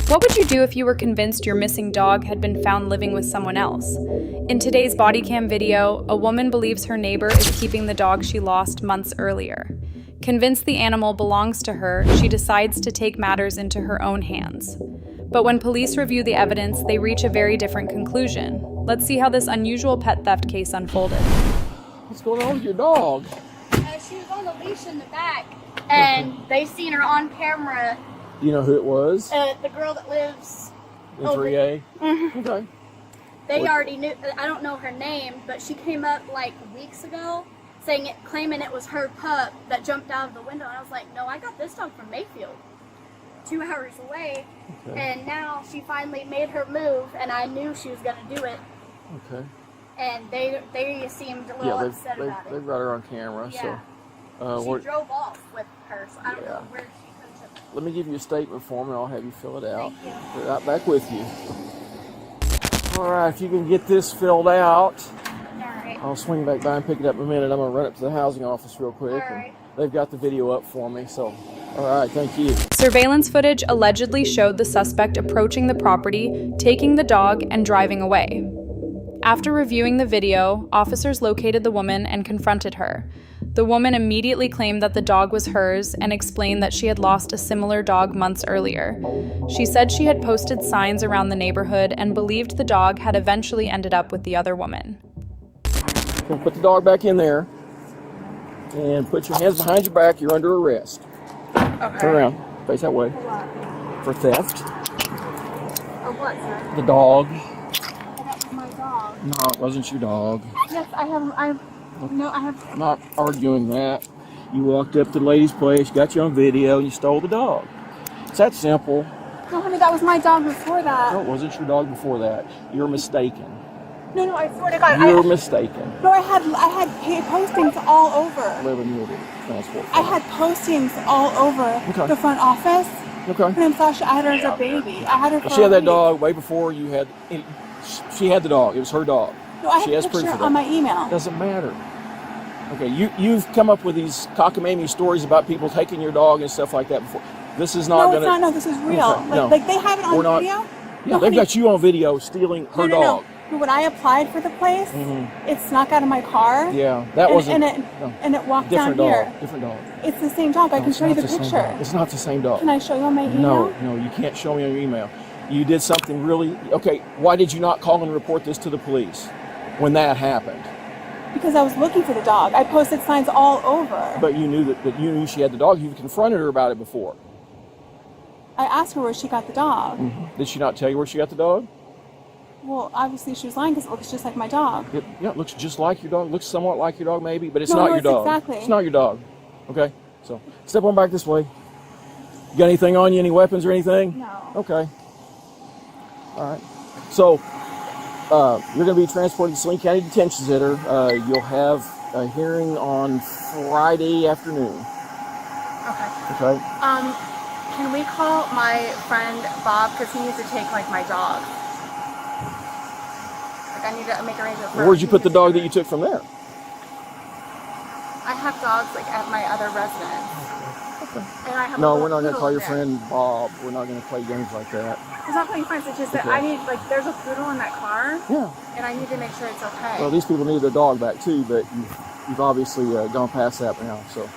What would you do if you were convinced your missing dog had been found living with someone else? In today's body cam video, a woman believes her neighbor is keeping the dog she lost months earlier. Convinced the animal belongs to her, she decides to take matters into her own hands. But when police review the evidence, they reach a very different conclusion. Let's see how this unusual pet theft case unfolded. What's going on with your dog? She was on the leash in the back, and they seen her on camera. Do you know who it was? The girl that lives In 3A? Mm-hmm. Okay. They already knew. I don't know her name, but she came up like weeks ago, claiming it was her pup that jumped out of the window. And I was like, no, I got this dog from Mayfield, 2 hours away. Okay. And now she finally made her move, and I knew she was gonna do it. Okay. And they seemed a little upset about it. They've got her on camera, yeah. So. She drove off with her, so I don't know where she comes up. Let me give you a statement form, and I'll have you fill it out. Thank you. Put it right back with you. All right, if you can get this filled out, Alright. I'll swing back by and pick it up in a minute. I'm going to run up to the housing office real quick. Alright. They've got the video up for me, so all right, thank you. Surveillance footage allegedly showed the suspect approaching the property, taking the dog, and driving away. After reviewing the video, officers located the woman and confronted her. The woman immediately claimed that the dog was hers and explained that she had lost a similar dog months earlier. She said she had posted signs around the neighborhood and believed the dog had eventually ended up with the other woman. Put the dog back in there and put your hands behind your back. You're under arrest. Okay. Turn around. Face that way. For theft. Of what, sir? The dog. That was my dog. No, it wasn't your dog. Yes, I have. I'm not arguing that. You walked up to the lady's place, got you on video, and you stole the dog. It's that simple. No, honey, that was my dog before that. No, it wasn't your dog before that. You're mistaken. No, I swear to God. You're mistaken. No, I had postings all over. 11 year transport. I had postings all over the front office. Okay. Her name Sasha. I had her as a baby. I had her for She had a that week. dog way before you had. She had the dog. It was her dog. No, I she have has a proof picture of that. on my email. Doesn't matter. Okay, you've come up with these cockamamie stories about people taking your dog and stuff like that before. This is not No, it's not. No, this is real. Okay, no. Like they have it on video. Yeah, No, they've honey. got you on video stealing her dog. No. When I applied for the place, it snuck out of my car. Yeah, that wasn't. And it walked different down dog. here. Different dog. It's the same dog. I can It's show you not the same picture. dog. It's not the same dog. Can I show you on my email? No, you can't show me on your email. You did something really. Okay, why did you not call and report this to the police when that happened? Because I was looking for the dog. I posted signs all over. But you knew that you knew she had the dog. You confronted her about it before. I asked her where she got the dog. Did she not tell you where she got the dog? Well, obviously she was lying because it looks just like my dog. It looks just like your dog. Looks somewhat like your dog, maybe, but it's No, not no, your it's dog. exactly. It's not your dog. Okay, so step on back this way. You got anything on you? Any weapons or anything? No. Okay. All right. So you're going to be transported to Saline County Detention Center. You'll have a hearing on Friday afternoon. Okay. Okay. Can we call my friend Bob because he needs to take like my dog? Like I need to make arrangements for. Where'd you put the dog that you took from there? I have dogs like at my other residence. Okay. And I have No, a we're not going to poodle call your there. friend Bob. We're not going to play games like that. It's not playing fine. It's just that Okay. I need like there's a poodle in that car. Yeah. And I need to make sure it's okay. Well, these people need their dog back too, but you've obviously gone past that now. So.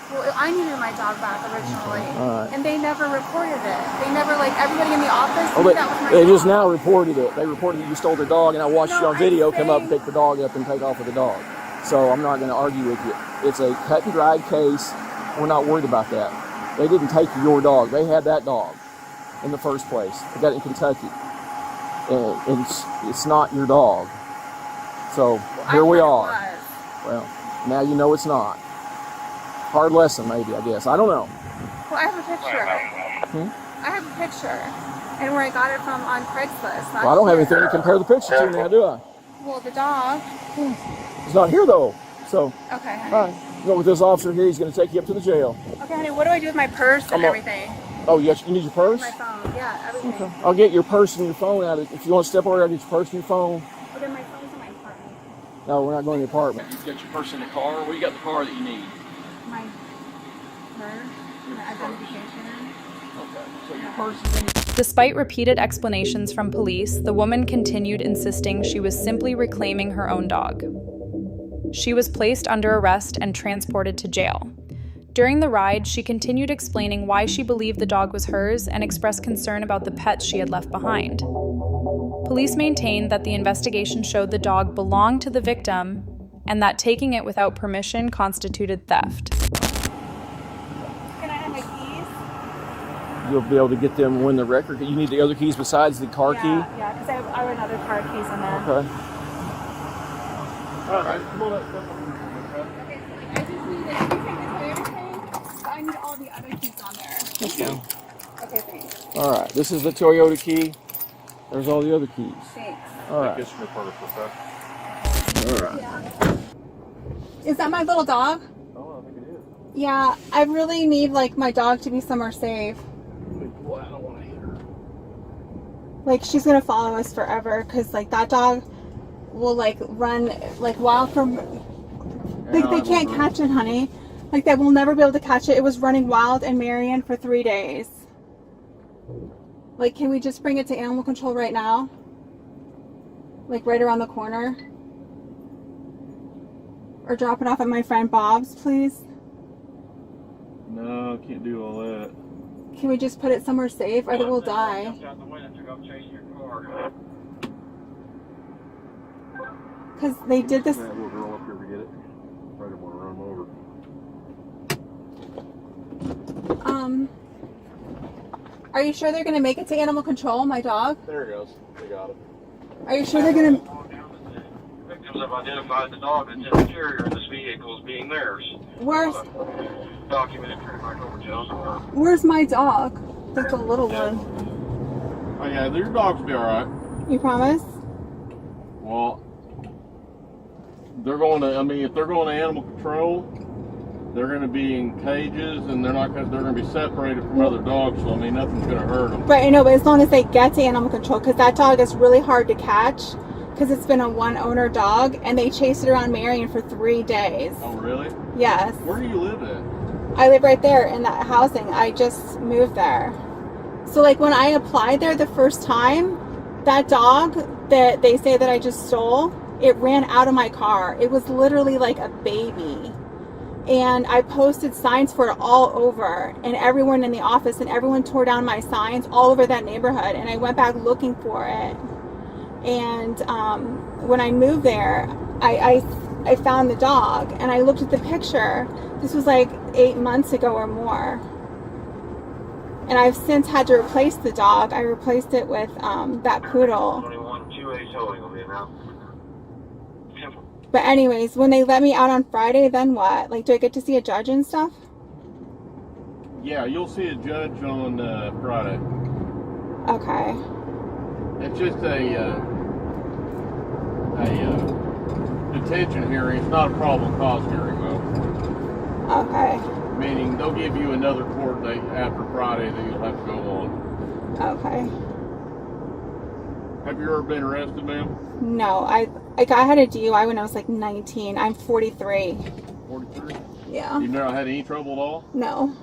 Well, I needed my dog back originally, All right. and they never reported it. They never, like, everybody in the office Oh, knew that was my they dog. just now reported it. They reported that you stole their dog, and I watched No, you on video I'm come up saying- and pick the dog up and take off with the dog. So I'm not going to argue with you. It's a cut and dried case. We're not worried about that. They didn't take your dog. They had that dog in the first place. They got it in Kentucky. And it's not your dog. So here we are. Well, now you know it's not. Hard lesson, maybe, I guess. I don't know. Well, I have a picture of it. I have a picture, and where I got it from on Craigslist. Well, I don't have anything to compare the picture to now, do I? Well, the dog. It's not here, though. So, Okay, honey. all right. You go with this officer here. He's going to take you up to the jail. Okay, honey, what do I do with my purse and everything? Oh, you need your purse? My phone, yeah, everything. Okay. I'll get your purse and your phone out. If you want to step over, I'll get your purse and your phone. But then my phone's in my apartment. No, we're not going to the apartment. You've got your purse in the car. Well, you got the car that you need. My purse, my identification. Okay. So your purse is in your... Despite repeated explanations from police, the woman continued insisting she was simply reclaiming her own dog. She was placed under arrest and transported to jail. During the ride, she continued explaining why she believed the dog was hers and expressed concern about the pets she had left behind. Police maintained that the investigation showed the dog belonged to the victim and that taking it without permission constituted theft. Can I have my keys? You'll be able to get them when the record... You need the other keys besides the car key? Yeah, because I have another car keys in there. Okay. Okay, so like, I just need it. You take the Toyota thing, but I need all the other keys on there. Okay. Okay, thanks. All right. This is the Toyota key. There's all the other keys. Thanks. All right. This is your purse, okay? All right. Is that my little dog? Oh, I think it is. Yeah, I really need like my dog to be somewhere safe. Boy, I don't want to hit her. Like she's gonna follow us forever because like that dog will like run like wild from. They can't catch it, honey. Like they will never be able to catch it. It was running wild in Marion for 3 days. Like, can we just bring it to animal control right now? Like right around the corner? Or drop it off at my friend Bob's, please? No, can't do all that. Can we just put it somewhere safe or it will die? Because they did this. That little girl up here to get it. Probably don't want to run him over. Are you sure they're going to make it to animal control, my dog? There it goes. They got it. Are you sure they're going to... Victims have identified the dog that's in the carrier in this vehicle as being theirs. Where's Documented pretty much over Where's my dog? Like the little one. Oh yeah, your dogs will be alright. You promise? Well, they're going to, I mean, if they're going to animal control, they're going to be in cages and they're going to be separated from other dogs, so I mean, nothing's going to hurt them. Right, I know, but as long as they get to animal control, because that dog is really hard to catch, because it's been a one-owner dog, and they chased it around Marion for 3 days. Oh, really? Yes. Where do you live at? I live right there in that housing. I just moved there. So, like, when I applied there the first time, that dog that they say that I just stole, it ran out of my car. It was literally like a baby. And I posted signs for it all over, and everyone in the office, and everyone tore down my signs all over that neighborhood, and I went back looking for it. And when I moved there, I found the dog, and I looked at the picture. This was like 8 months ago or more. And I've since had to replace the dog. I replaced it with that poodle. 21-2A towing will be announced. But anyways, when they let me out on Friday, then what? Like, do I get to see a judge and stuff? Yeah, you'll see a judge on Friday. Okay. It's just a detention hearing. It's not a probable cause hearing, though. Okay. Meaning they'll give you another court date after Friday that you'll have to go on. Okay. Have you ever been arrested, ma'am? No, I had a DUI when I was like 19. I'm 43. 43? Yeah. You've never had any trouble at all? No.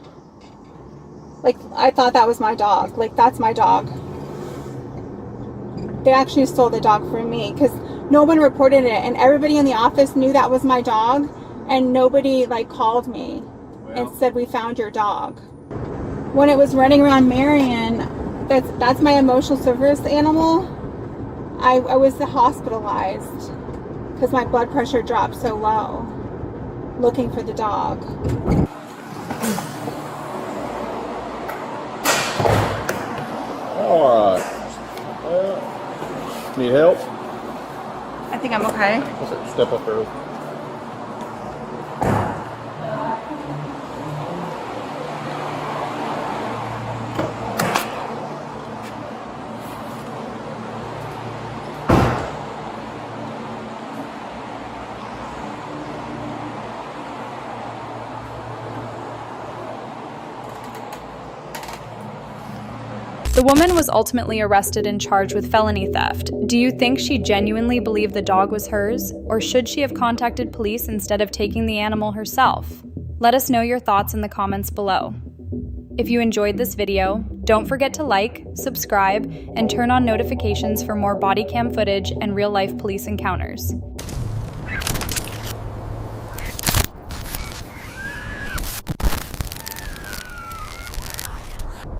Like, I thought that was my dog. Like, that's my dog. They actually stole the dog from me because no one reported it, and everybody in the office knew that was my dog, and nobody like called me and said, we found your dog. When it was running around Marion, that's my emotional service animal. I was hospitalized because my blood pressure dropped so low looking for the dog. All right. Need help? I think I'm okay. Step up there. The woman was ultimately arrested and charged with felony theft. Do you think she genuinely believed the dog was hers, or should she have contacted police instead of taking the animal herself? Let us know your thoughts in the comments below. If you enjoyed this video, don't forget to like, subscribe, and turn on notifications for more body cam footage and real-life police encounters.